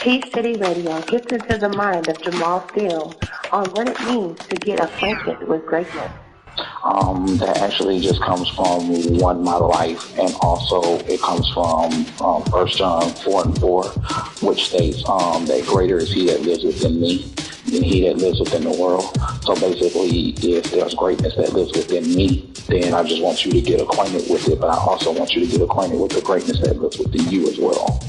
Peace City Radio gets into the mind of Jamal Steele on what it means to get acquainted with greatness. That actually just comes from one my life, and also it comes from 1 John 4:4, which states that greater is He that lives within me than he that lives within the world. So basically, if there's greatness that lives within me, then I just want you to get acquainted with it, but I also want you to get acquainted with the greatness that lives within you as well.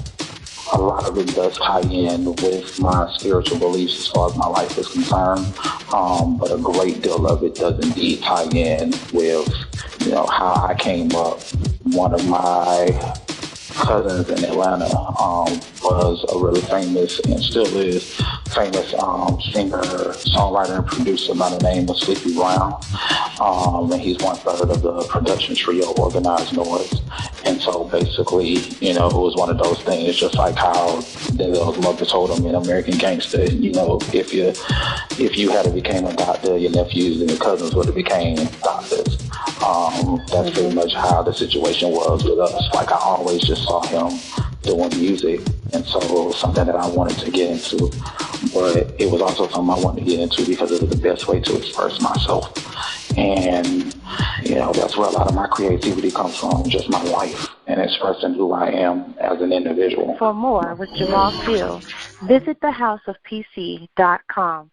A lot of it does tie in with my spiritual beliefs as far as my life is concerned, but a great deal of it does indeed tie in with, how I came up. One of my cousins in Atlanta was a really famous, and still is, famous singer, songwriter, and producer by the name of Sleepy Brown. And he's 1/3 of the production trio Organized Noise. And so basically, it was one of those things, just like how Denzel's mother told him in American Gangster, if you had became a doctor, your nephews and your cousins would have became doctors. That's pretty much how the situation was with us. Like, I always just saw him doing music, and so it was something that I wanted to get into. But it was also something I wanted to get into because it was the best way to express myself. And, that's where a lot of my creativity comes from, just my life and expressing who I am as an individual. For more with Jamal Steele, visit thehouseofpc.com.